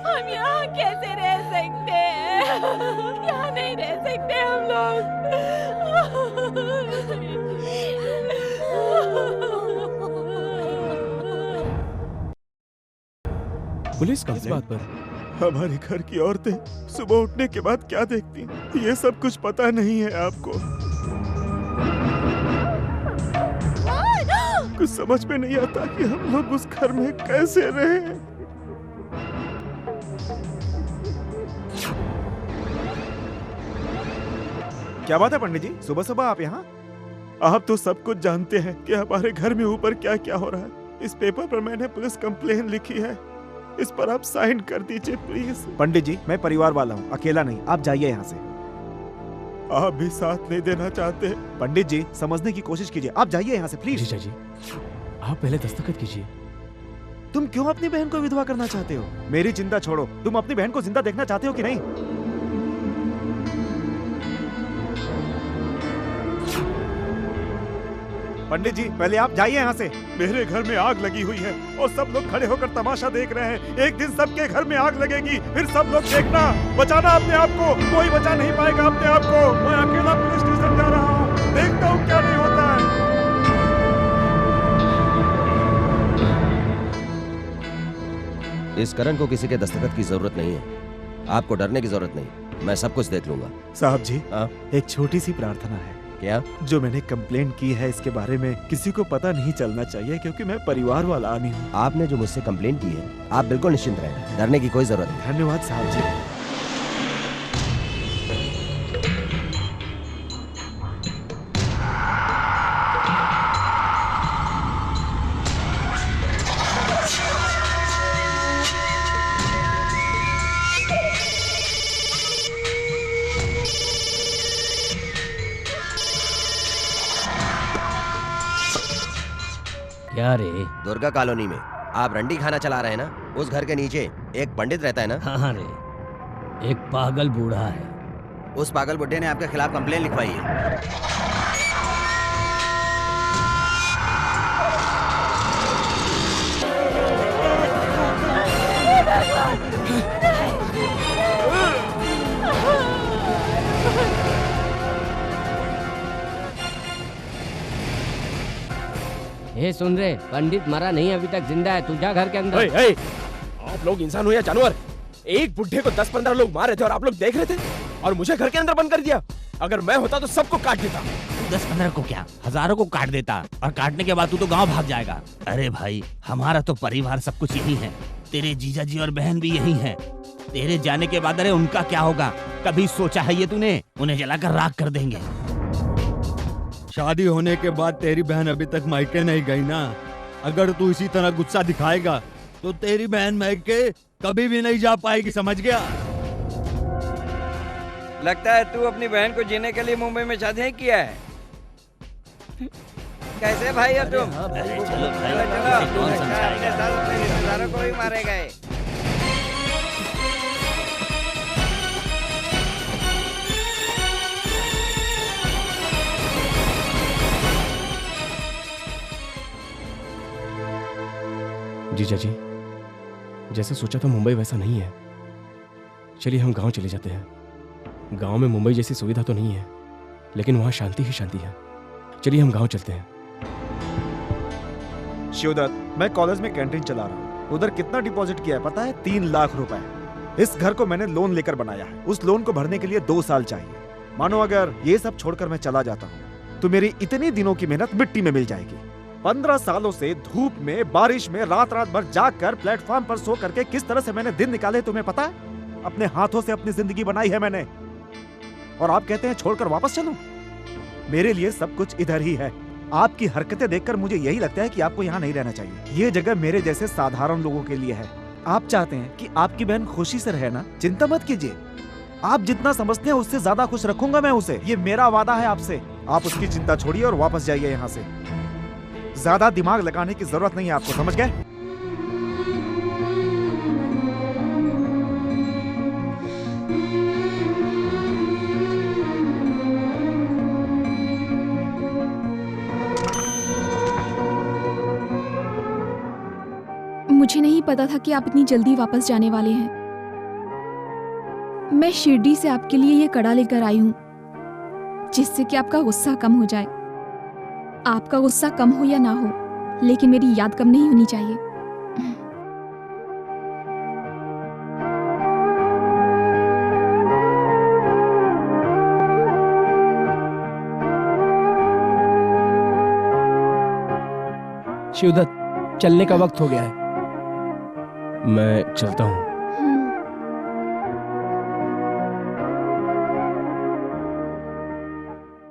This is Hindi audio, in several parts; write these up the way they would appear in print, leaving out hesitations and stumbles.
हम यहाँ कैसे रह सकते हैं? यहाँ नहीं रह सकते हम लोग। पुलिस किस बात पर? हमारे घर की औरतें सुबह उठने के बाद क्या देखती हैं, ये सब कुछ पता नहीं है आपको। कुछ समझ में नहीं आता कि हम लोग उस घर में कैसे रहे। क्या बात है पंडित जी, सुबह सुबह आप यहाँ? आप तो सब कुछ जानते हैं कि हमारे घर में ऊपर क्या क्या हो रहा है। इस पेपर पर मैंने पुलिस कंप्लेन लिखी है, इस पर आप साइन कर दीजिए प्लीज। पंडित जी, मैं परिवार वाला हूँ, अकेला नहीं, आप जाइए यहाँ से। आप भी साथ नहीं देना चाहते? पंडित जी, समझने की कोशिश कीजिए, आप जाइए यहाँ से प्लीज। जीजा जी, आप पहले दस्तखत कीजिए। तुम क्यों अपनी बहन को विधवा करना चाहते हो? मेरी चिंता छोड़ो, तुम अपनी बहन को जिंदा देखना चाहते हो कि नहीं? पंडित जी, पहले आप जाइए यहाँ से। मेरे घर में आग लगी हुई है और सब लोग खड़े होकर तमाशा देख रहे हैं। एक दिन सबके घर में आग लगेगी, फिर सब लोग देखना। बचाना अपने आप को, कोई बचा नहीं पाएगा अपने आप को। मैं अकेला पुलिस स्टेशन जा रहा हूँ, देखता हूँ क्या नहीं होता है। इस करण को किसी के दस्तखत की जरूरत नहीं है, आपको डरने की जरूरत नहीं, मैं सब कुछ देख लूंगा। साहब जी, हाँ? एक छोटी सी प्रार्थना है। क्या? जो मैंने कंप्लेंट की है इसके बारे में किसी को पता नहीं चलना चाहिए, क्योंकि मैं परिवार वाला आदमी हूँ। आपने जो मुझसे कंप्लेंट की है, आप बिल्कुल निश्चिंत रहें, डरने की कोई जरूरत नहीं। धन्यवाद साहब जी। क्या रे? दुर्गा कॉलोनी में आप रंडी खाना चला रहे हैं ना, उस घर के नीचे एक पंडित रहता है ना? हाँ रे, एक पागल बूढ़ा है। उस पागल बुड्ढे ने आपके खिलाफ कंप्लेन लिखवाई है। ए सुन रे, पंडित मरा नहीं, अभी तक जिंदा है। तू जा घर के अंदर। आप लोग इंसान हो या जानवर? एक बुढ़े को 10-15 लोग मार रहे थे और आप लोग देख रहे थे, और मुझे घर के अंदर बंद कर दिया। अगर मैं होता तो सबको काट देता। 10-15 को क्या, हजारों को काट देता, और काटने के बाद तू तो गांव भाग जाएगा। अरे भाई, हमारा तो परिवार सब कुछ यही है, तेरे जीजा जी और बहन भी यही हैं। तेरे जाने के बाद अरे उनका क्या होगा, कभी सोचा है ये तूने? उन्हें जलाकर राख कर देंगे। शादी होने के बाद तेरी बहन अभी तक मायके नहीं गई ना। अगर तू इसी तरह गुस्सा दिखाएगा तो तेरी बहन मायके कभी भी नहीं जा पाएगी, समझ गया? लगता है तू अपनी बहन को जीने के लिए मुंबई में शादी किया है। कैसे भाई अब तुम? चलो रिश्तेदारों को भी मारे गए। जीजा जी, जैसे सोचा था मुंबई वैसा नहीं है। चलिए हम गांव चले जाते हैं। गांव में मुंबई जैसी सुविधा तो नहीं है, लेकिन वहां शांति ही शांति है। चलिए हम गांव चलते हैं। शिवदत्त, मैं कॉलेज में कैंटीन चला रहा हूँ। उधर कितना डिपॉजिट किया है पता है? 3 लाख रुपए। इस घर को मैंने लोन लेकर बनाया है। उस लोन को भरने के लिए 2 साल चाहिए। मानो अगर ये सब छोड़कर मैं चला जाता हूँ तो मेरी इतनी दिनों की मेहनत मिट्टी में मिल जाएगी। 15 सालों से धूप में, बारिश में, रात रात भर जागकर प्लेटफॉर्म पर सो करके किस तरह से मैंने दिन निकाले तुम्हें पता है? अपने हाथों से अपनी जिंदगी बनाई है मैंने, और आप कहते हैं छोड़कर वापस चलूं? मेरे लिए सब कुछ इधर ही है। आपकी हरकतें देखकर मुझे यही लगता है कि आपको यहाँ नहीं रहना चाहिए। ये जगह मेरे जैसे साधारण लोगों के लिए है। आप चाहते हैं कि आपकी बहन खुशी से रहे ना? चिंता मत कीजिए, आप जितना समझते हैं उससे ज्यादा खुश रखूंगा मैं उसे। ये मेरा वादा है आपसे। आप उसकी चिंता छोड़िए और वापस जाइए यहाँ से। ज्यादा दिमाग लगाने की जरूरत नहीं है आपको, समझ गए? मुझे नहीं पता था कि आप इतनी जल्दी वापस जाने वाले हैं। मैं शिरडी से आपके लिए ये कड़ा लेकर आई हूँ, जिससे कि आपका गुस्सा कम हो जाए। आपका गुस्सा कम हो या ना हो, लेकिन मेरी याद कम नहीं होनी चाहिए। शिवदत्त, चलने का वक्त हो गया है। मैं चलता हूँ।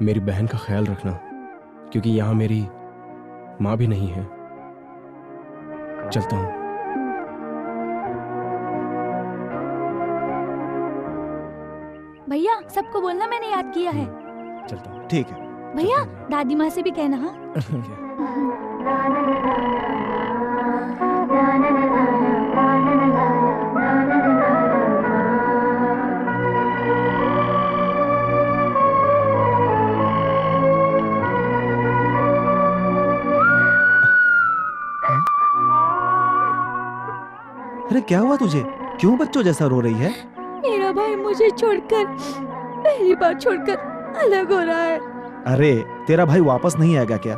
मेरी बहन का ख्याल रखना, क्योंकि यहाँ मेरी माँ भी नहीं है। चलता हूँ। भैया, सबको बोलना मैंने याद किया है। चलता हूँ। ठीक है भैया, दादी माँ से भी कहना। हाँ। अरे क्या हुआ तुझे? क्यों बच्चों जैसा रो रही है? मेरा भाई मुझे छोड़कर, पहली बार छोड़कर अलग हो रहा है। अरे तेरा भाई वापस नहीं आएगा क्या?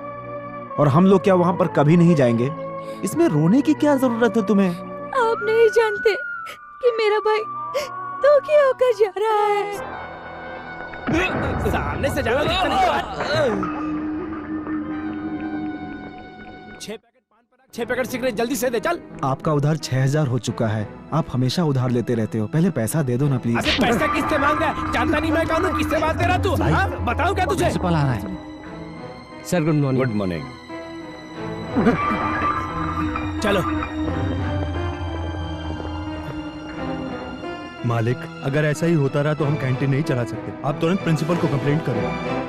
और हम लोग क्या वहां पर कभी नहीं जाएंगे? इसमें रोने की क्या जरूरत है तुम्हें? आप नहीं जानते कि मेरा भाई धोखे होकर जा रहा है। सामने से जाओ। 6 पैकेट सिगरेट जल्दी से दे, चल। आपका उधार 6000 हो चुका है। आप हमेशा उधार लेते रहते हो, पहले पैसा दे दो ना प्लीज। अबे पैसा किससे मांग रहा है? जानता नहीं मैं कौन हूँ? किससे बात कर रहा तू? हाँ? बताऊं क्या तुझे? प्रिंसिपल आ रहा है। Sir good morning. Good morning. चलो। मालिक, अगर ऐसा ही होता रहा तो हम कैंटीन नहीं चला सकते। आप तुरंत प्रिंसिपल को कंप्लेंट करो।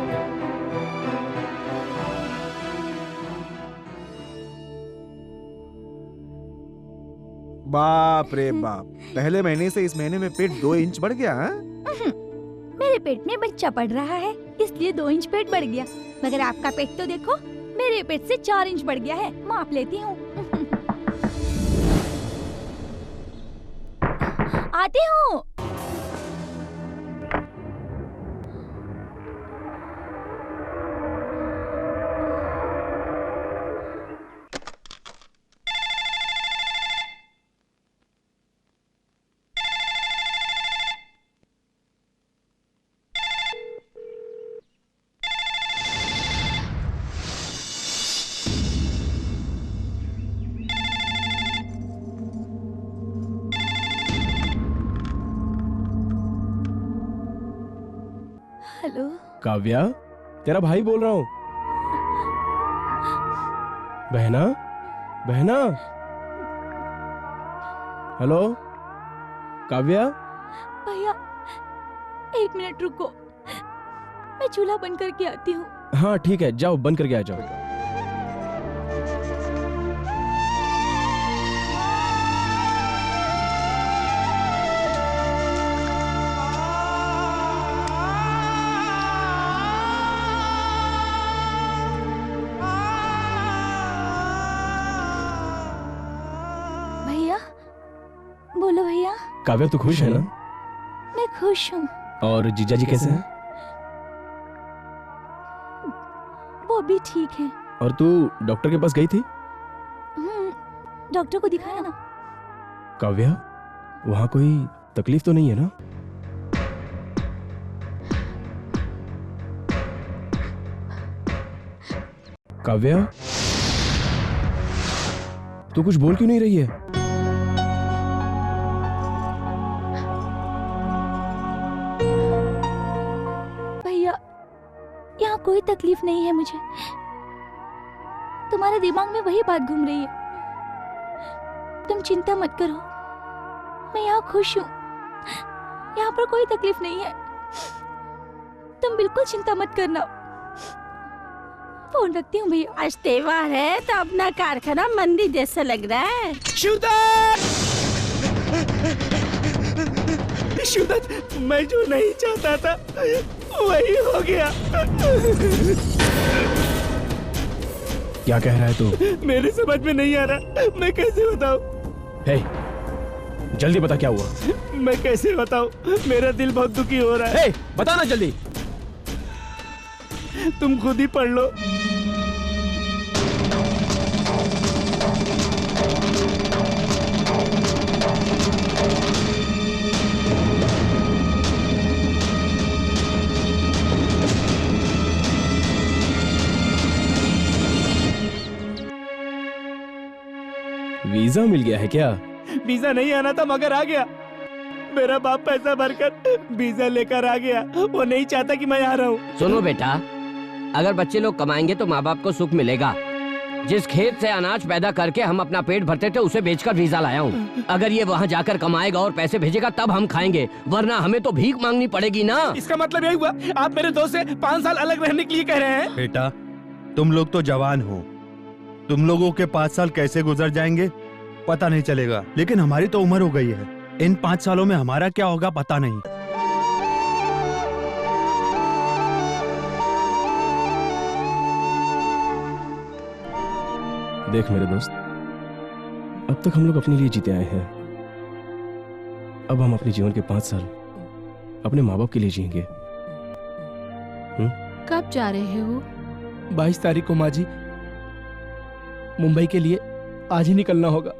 बाप रे बाप, पहले महीने से इस महीने में पेट 2 इंच बढ़ गया है? मेरे पेट में बच्चा पड़ रहा है, इसलिए 2 इंच पेट बढ़ गया। मगर आपका पेट तो देखो, मेरे पेट से 4 इंच बढ़ गया है। माप लेती हूँ। आती हूँ। हेलो काव्या, तेरा भाई बोल रहा हूँ। बहना, बहना। हेलो काव्या। भैया, 1 मिनट रुको, मैं चूल्हा बंद करके आती हूँ। हाँ ठीक है, जाओ बंद करके आ जाओ। बोलो भैया। काव्या, तू खुश है ना? मैं खुश हूँ। और जीजा जी कैसे हैं? वो भी ठीक है। और तू डॉक्टर के पास गई थी? डॉक्टर को दिखाया ना। काव्या, वहाँ कोई तकलीफ तो नहीं है ना? काव्या, तू कुछ बोल क्यों नहीं रही है? यहाँ कोई तकलीफ नहीं है मुझे। तुम्हारे दिमाग में वही बात घूम रही है। तुम चिंता मत करो, मैं यहाँ खुश हूँ। यहाँ पर कोई तकलीफ नहीं है। तुम बिल्कुल चिंता मत करना। फोन रखती हूँ भैया। आज त्योहार है तो अपना कारखाना मंदिर जैसा लग रहा है। शिवदत्त, मैं जो नहीं चाहता था वही हो गया। क्या कह रहा है तू? मेरे समझ में नहीं आ रहा, मैं कैसे बताऊं? हे, जल्दी बता क्या हुआ। मैं कैसे बताऊं, मेरा दिल बहुत दुखी हो रहा है। हे, बता ना जल्दी। तुम खुद ही पढ़ लो। वीजा मिल गया है क्या? वीजा नहीं आना था मगर आ गया। मेरा बाप पैसा भरकर वीजा लेकर आ गया। वो नहीं चाहता कि मैं आ रहा हूँ। सुनो बेटा, अगर बच्चे लोग कमाएंगे तो माँ बाप को सुख मिलेगा। जिस खेत से अनाज पैदा करके हम अपना पेट भरते थे उसे बेचकर वीजा लाया हूँ। अगर ये वहाँ जाकर कमाएगा और पैसे भेजेगा तब हम खाएंगे, वरना हमें तो भीख मांगनी पड़ेगी ना। इसका मतलब यही हुआ आप मेरे दोस्त से 5 साल अलग रहने के लिए कह रहे हैं? बेटा, तुम लोग तो जवान हो, तुम लोगों के 5 साल कैसे गुजर जाएंगे पता नहीं चलेगा, लेकिन हमारी तो उम्र हो गई है। इन 5 सालों में हमारा क्या होगा पता नहीं। देख मेरे दोस्त, अब तक हम लोग अपने लिए जीते आए हैं। अब हम अपने जीवन के 5 साल अपने माँ बाप के लिए जिएंगे। कब जा रहे हो? 22 तारीख को माँ जी, मुंबई के लिए आज ही निकलना होगा।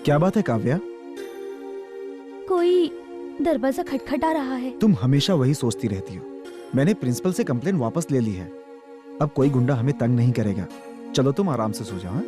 क्या बात है काव्या? कोई दरवाजा खटखटा रहा है। तुम हमेशा वही सोचती रहती हो। मैंने प्रिंसिपल से कंप्लेन वापस ले ली है। अब कोई गुंडा हमें तंग नहीं करेगा। चलो तुम आराम से सो जाओ। हाँ?